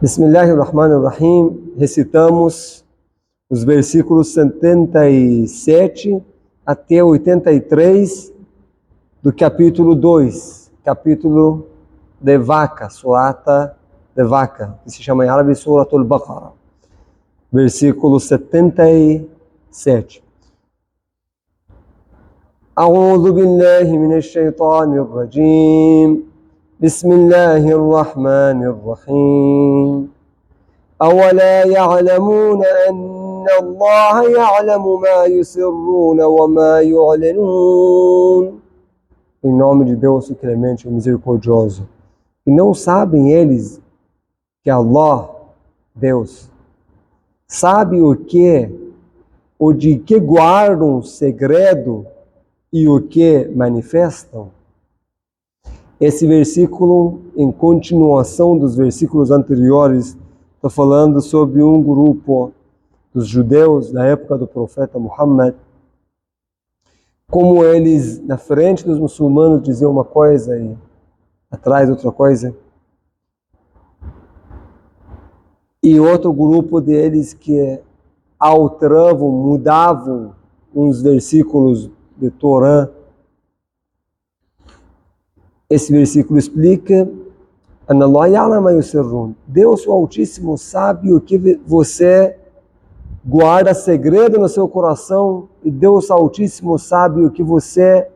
Bismillahirrahmanirrahim. Recitamos os versículos 77 até 83 do capítulo 2, capítulo de vaca, surata de vaca, que se chama em árabe Suratul Baqarah. Versículo 77. أعوذ بالله من الشيطان الرجيم بسم الله الرحمن الرحيم أولا يعلمون أن الله يعلم ما يسرون وما يعلنون. Em nome de Deus, o clemente, o misericordioso. E não sabem eles que Allah, Deus, sabe o de que guardam segredo e o que manifestam? Esse versículo, em continuação dos versículos anteriores, está falando sobre um grupo dos judeus da época do profeta Muhammad, como eles, na frente dos muçulmanos, diziam uma coisa e atrás outra coisa. E outro grupo deles que alteravam, mudavam uns versículos de Torá. Esse versículo explica: Deus, o Altíssimo, sabe o que você guarda segredo no seu coração, e Deus Altíssimo sabe o que você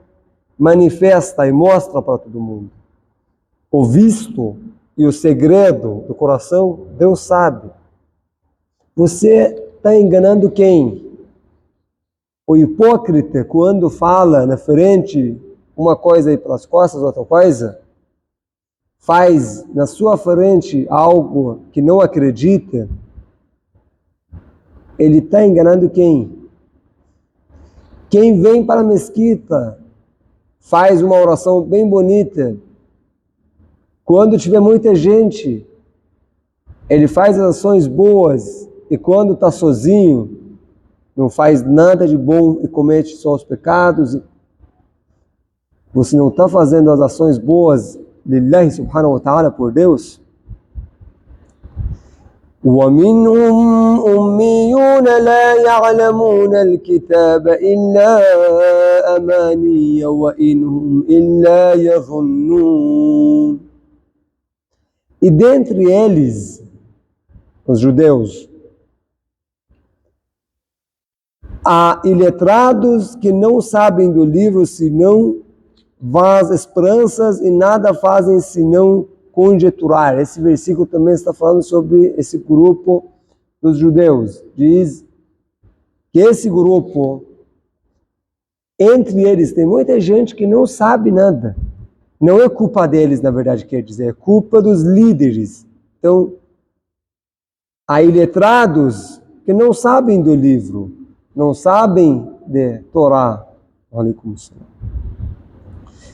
manifesta e mostra para todo mundo. O visto e o segredo do coração, Deus sabe. Você está enganando quem? O hipócrita, quando fala na frente uma coisa e pelas costas outra coisa, faz na sua frente algo que não acredita, ele está enganando quem? Quem vem para a mesquita, faz uma oração bem bonita, quando tiver muita gente, ele faz as ações boas, e quando está sozinho, não faz nada de bom e comete só os pecados. Você não está fazendo as ações boas lillahi subhanahu wa ta'ala, por Deus? وَمِنْهُمْ أُمِّيُّونَ لَا يَعْلَمُونَ الْكِتَابَ إِلَّا أَمَانِيَّ وَإِنْهُمْ إِلَّا يَظُنُّونَ. E dentre eles, os judeus, há iletrados que não sabem do livro senão vãs esperanças e nada fazem senão conjecturar. Esse versículo também está falando sobre esse grupo dos judeus. Diz que esse grupo, entre eles, tem muita gente que não sabe nada. Não é culpa deles, na verdade, quer dizer, é culpa dos líderes. Então, há iletrados que não sabem do livro, não sabem de Torá,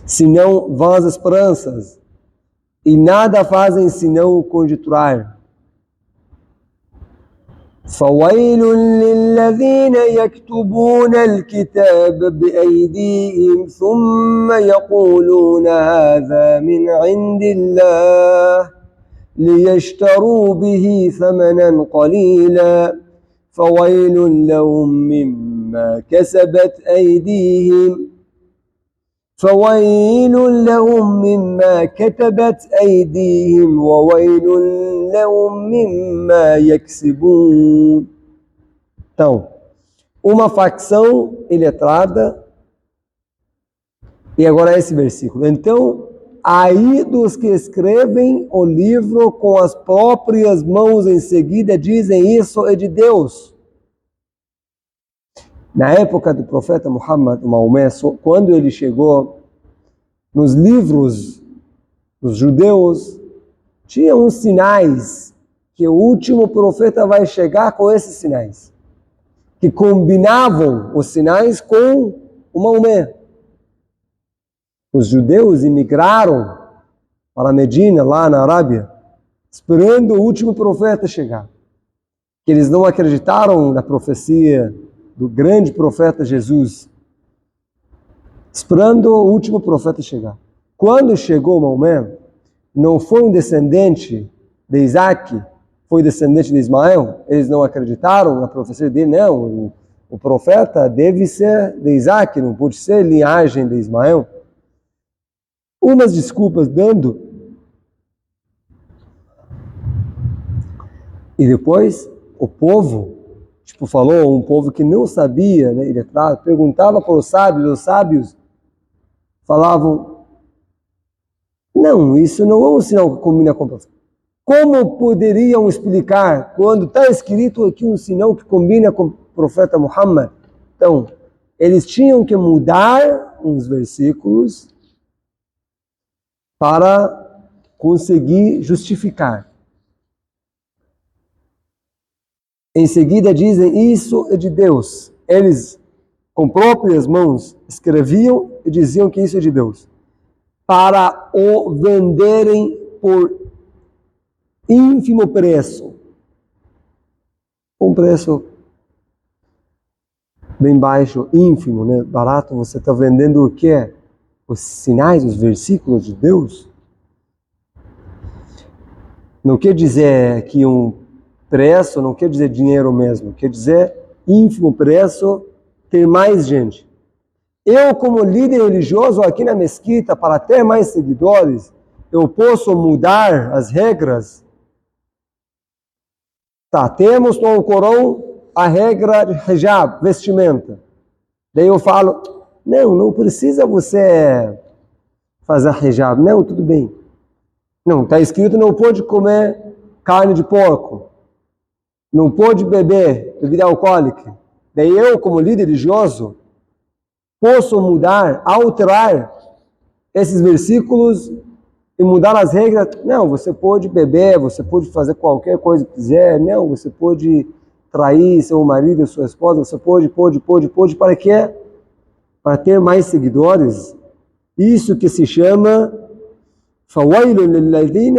senão vãs esperanças, e nada fazem senão conjecturar. فَوَيْلٌ لِلَّذِينَ يَكْتُبُونَ الْكِتَابَ بِأَيْدِيهِمْ ثُمَّ يَقُولُونَ هَذَا مِنْ عِنْدِ اللَّهِ لِيَشْتَرُوا بِهِ ثَمَنًا قَلِيلًا فَوَيْلٌ لَهُمْ مِمَّا كَسَبَتْ أَيْدِيهِمْ فويل لهم مما كتبت أيديهم وويل لهم مما يكسبون. Então, uma facção iletrada, e agora esse versículo. Então, aí dos que escrevem o livro com as próprias mãos em seguida dizem isso é de Deus. Na época do profeta Muhammad, Maomé, quando ele chegou, nos livros dos judeus, tinha uns sinais que o último profeta vai chegar com esses sinais, que combinavam os sinais com o Maomé. Os judeus imigraram para Medina, lá na Arábia, esperando o último profeta chegar. Que eles não acreditaram na profecia do grande profeta Jesus, esperando o último profeta chegar. Quando chegou Maomé, não foi um descendente de Isaac, foi descendente de Ismael, eles não acreditaram na profecia dele, não, o profeta deve ser de Isaac, não pode ser linhagem de Ismael. Umas desculpas dando, e depois o povo, falou, um povo que não sabia, né, perguntava para os sábios falavam, não, isso não é um sinal que combina com o profeta. Como poderiam explicar quando está escrito aqui um sinal que combina com o profeta Muhammad? Então, eles tinham que mudar uns versículos para conseguir justificar. Em seguida dizem, isso é de Deus. Eles, com próprias mãos, escreviam e diziam que isso é de Deus. Para o venderem por ínfimo preço. Um preço bem baixo, ínfimo, né? Barato. Você está vendendo o quê? Os sinais, os versículos de Deus? Não quer dizer que um preço, não quer dizer dinheiro mesmo. Quer dizer ínfimo preço, ter mais gente. Eu, como líder religioso aqui na mesquita, para ter mais seguidores, eu posso mudar as regras. Tá, temos no Corão a regra de hijab, vestimenta. Daí eu falo, não precisa você fazer hijab. Não, tudo bem. Não, está escrito não pode comer carne de porco. Não pode beber bebida alcoólica. Daí eu, como líder religioso, posso mudar, alterar esses versículos e mudar as regras. Não, você pode beber, você pode fazer qualquer coisa que quiser. Não, você pode trair seu marido, sua esposa. Você pode. Para quê? Para ter mais seguidores. Isso que se chama فَوَيْلٌ لِلَّذِينَ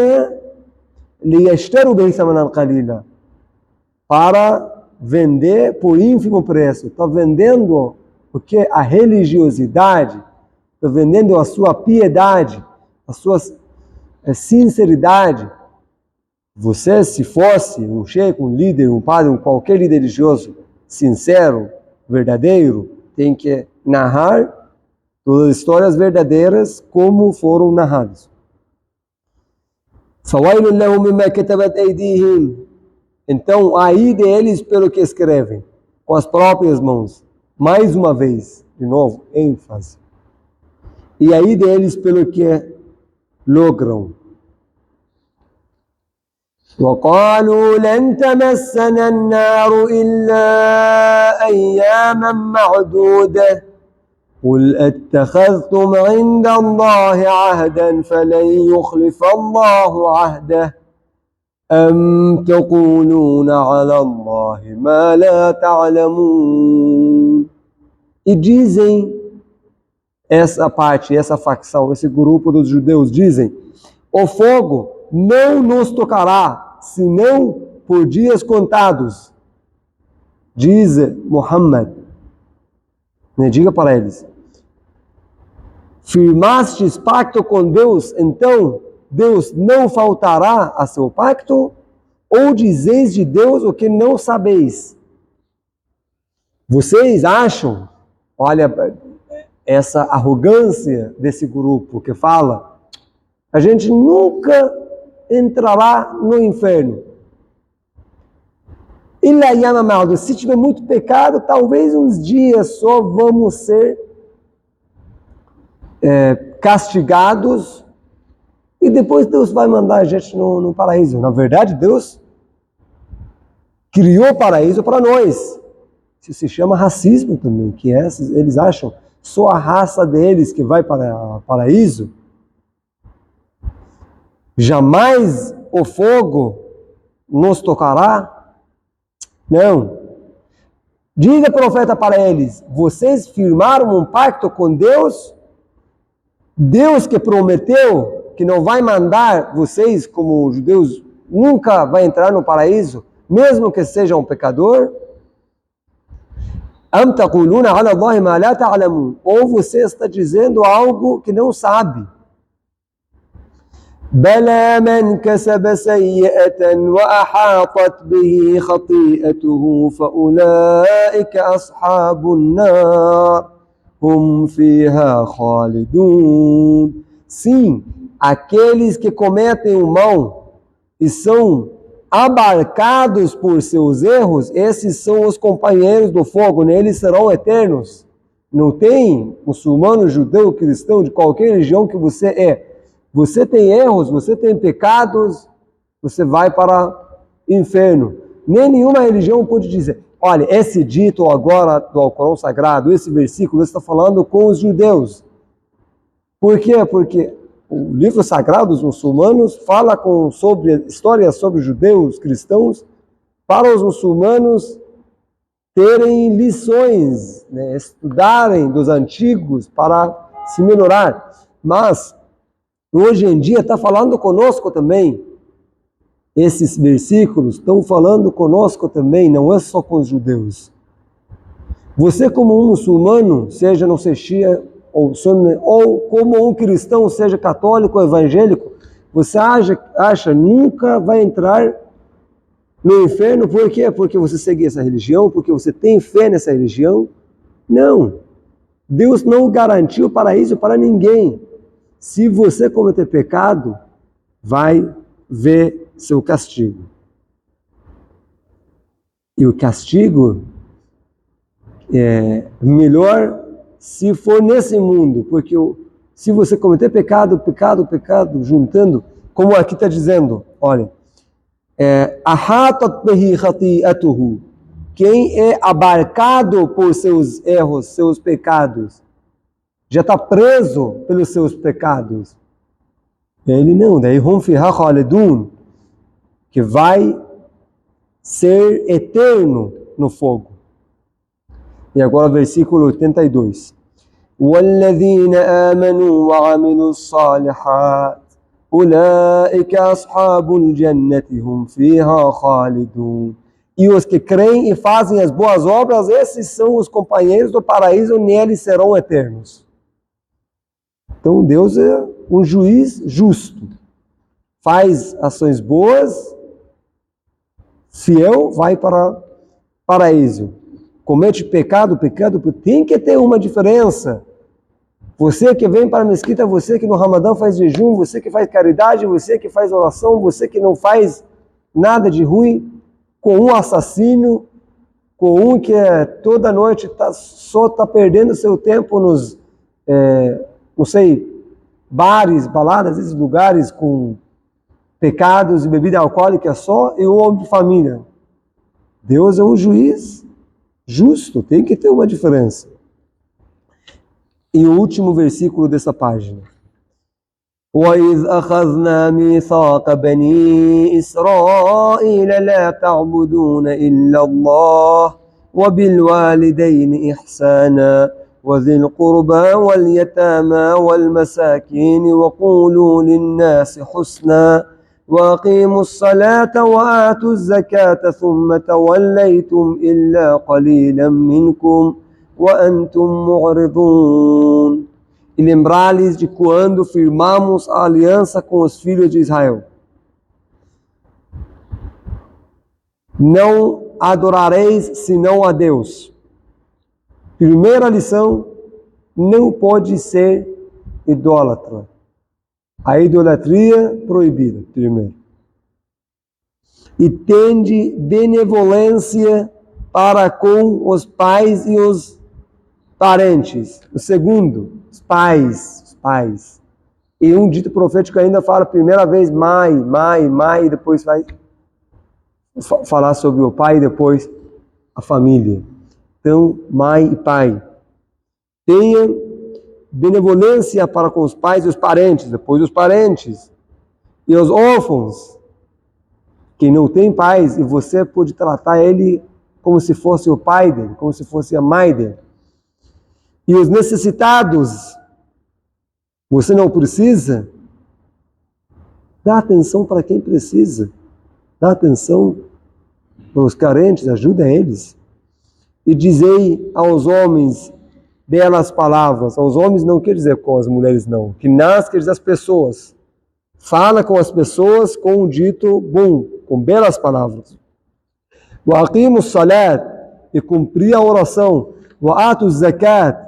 لِيَشْتَرُوا بِهِ ثَمَنًا قَلِيلًا, para vender por ínfimo preço. Está vendendo o que? A religiosidade, está vendendo a sua piedade, a sua sinceridade. Você, se fosse um sheik, um líder, um padre, qualquer líder religioso sincero, verdadeiro, tem que narrar todas as histórias verdadeiras como foram narradas. فَوَيْلٌ لَهُمْ مِمَّا كَتَبَتْ أَيْدِيهِمْ. Então, aí deles pelo que escrevem, com as próprias mãos. Mais uma vez, de novo, ênfase. E aí deles pelo que logram. وَقَالُوا لَنْ تَمَسَّنَا النَّارُ إِلَّا أَيَّامًا مَعْدُودَةً قُلْ أَتَّخَذْتُمْ عِنْدَ اللَّهِ عَهْدًا فَلَنْ يُخْلِفَ اللَّهُ عَهْدَهُ أَمْ تَقُولُونَ عَلَى اللَّهِ مَا لَا تَعْلَمُونَ. E dizem, essa parte, essa facção, esse grupo dos judeus dizem, o fogo não nos tocará, senão por dias contados. Diz Muhammad, né, diga para eles, firmastes pacto com Deus, então Deus não faltará a seu pacto? Ou dizeis de Deus o que não sabeis? Vocês acham, olha, essa arrogância desse grupo que fala, a gente nunca entrará no inferno. Se tiver muito pecado, talvez uns dias só vamos ser castigados e depois Deus vai mandar a gente no paraíso. Na verdade, Deus criou o paraíso para nós. Isso se chama racismo também, que eles acham só a raça deles que vai para o paraíso. Jamais o fogo nos tocará? Não. Diga, profeta, para eles, vocês firmaram um pacto com Deus? Deus que prometeu que não vai mandar vocês, como judeus, nunca vai entrar no paraíso, mesmo que seja um pecador? أَمْ تَقُولُونَ عَلَى اللَّهِ مَا لَا تَعْلَمُونَ. Ou você está dizendo algo que não sabe. بلى من كسب سيئة وأحاطت به خطيئته فأولئك أصحاب النار هم فيها خالدون. Sim, aqueles que cometem o mal e são abarcados por seus erros, esses são os companheiros do fogo, neles serão eternos. Não tem muçulmano, judeu, cristão, de qualquer religião que você é. Você tem erros, você tem pecados, você vai para o inferno. Nem nenhuma religião pode dizer, olha, esse dito agora do Alcorão Sagrado, esse versículo está falando com os judeus. Por quê? Porque o livro sagrado dos muçulmanos fala sobre histórias sobre judeus, cristãos, para os muçulmanos terem lições, né, estudarem dos antigos para se melhorar. Mas hoje em dia está falando conosco também. Esses versículos estão falando conosco também, não é só com os judeus. Você como um muçulmano, seja não seja Shia ou Sunni, ou como um cristão, seja católico ou evangélico, você acha nunca vai entrar no inferno. Por quê? Porque você segue essa religião, porque você tem fé nessa religião? Não. Deus não garantiu paraíso para ninguém. Se você cometer pecado, vai ver seu castigo. E o castigo é melhor se for nesse mundo, porque se você cometer pecado, juntando, como aqui está dizendo, olha, ahatat bihi khati'atuhu, quem é abarcado por seus erros, seus pecados, já está preso pelos seus pecados. Ele não, daí hum fiha khalidun, que vai ser eterno no fogo. E agora versículo 82. وَالَّذِينَ آمَنُوا وَعَمِلُوا الصَّالِحَاتِ أُولَئِكَ أَصْحَابُ الْجَنَّةِ هُمْ فِيهَا خَالِدُونَ. E os que creem e fazem as boas obras, esses são os companheiros do paraíso, neles serão eternos. Então Deus é um juiz justo. Faz ações boas, fiel, vai para o paraíso. Comete pecado, tem que ter uma diferença. Você que vem para a mesquita, você que no Ramadã faz jejum, você que faz caridade, você que faz oração, você que não faz nada de ruim, com um assassino, com um que toda noite só está perdendo seu tempo nos, não sei, bares, baladas, esses lugares com pecados e bebida alcoólica só, e o homem de família. Deus é um juiz justo, tem que ter uma diferença. E o último versículo dessa página. وَإِذْ أَخَذْنَا مِيثَاقَ بَنِي إِسْرَائِيلَ لَا تَعْبُدُونَ إِلَّا اللَّهَ وَبِالْوَالِدَيْنِ إِحْسَانًا وَذِي الْقُرْبَى وَالْيَتَامَى وَالْمَسَاكِينِ وَقُولُوا لِلنَّاسِ حُسْنًا وَأَقِيمُوا الصَّلَاةَ وَآتُوا الزَّكَاةَ ثُمَّ تَوَلَّيْتُمْ إِلَّا قَلِيلًا مِنْكُمْ وَأَنْتُمْ مُعْرِضُونَ. E lembrar-lhes de quando firmamos a aliança com os filhos de Israel. Não adorareis senão a Deus. Primeira lição, não pode ser idólatra. A idolatria proibida, primeiro. E tende benevolência para com os pais e os parentes. O segundo, os pais. E um dito profético ainda fala, primeira vez, mãe, e depois vai falar sobre o pai e depois a família. Então, mãe e pai. Tenha benevolência para com os pais e os parentes, depois os parentes. E os órfãos, que não tem pais, e você pode tratar ele como se fosse o pai dele, como se fosse a mãe dele. E os necessitados, você não precisa? Dá atenção para quem precisa. Dá atenção para os carentes, ajuda eles. E dizei aos homens belas palavras. Aos homens não quer dizer com as mulheres não. Que nas quer dizer as pessoas. fala com as pessoas com um dito bom, com belas palavras. Wa aqimu salat, e cumprir a oração. Wa atu zakat,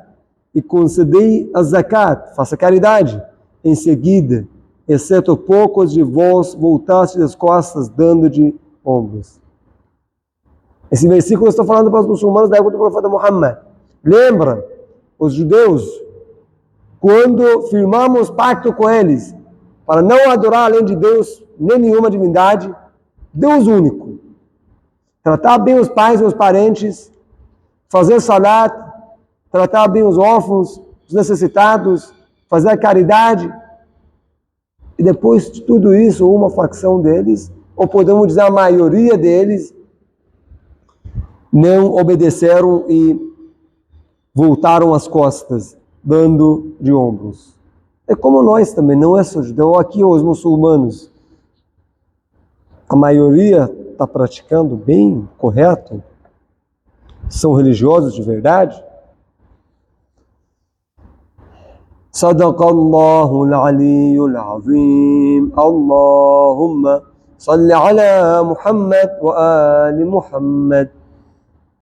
e concedei a zakat, faça caridade. Em seguida, exceto poucos de vós, voltaste as costas, dando de ombros. Esse versículo está falando para os muçulmanos da época do profeta Muhammad. Lembra, os judeus, quando firmamos pacto com eles, para não adorar além de Deus, nem nenhuma divindade, Deus único. Tratar bem os pais e os parentes, fazer salat, tratar bem os órfãos, os necessitados, fazer a caridade. E depois de tudo isso, uma facção deles, ou podemos dizer a maioria deles, não obedeceram e voltaram as costas, dando de ombros. É como nós também, não é só judeu. Aqui os muçulmanos, a maioria está praticando bem, correto? São religiosos de verdade? Sadaqallahu al-aliyyul azim. Allahumma salli ala Muhammad wa ali Muhammad.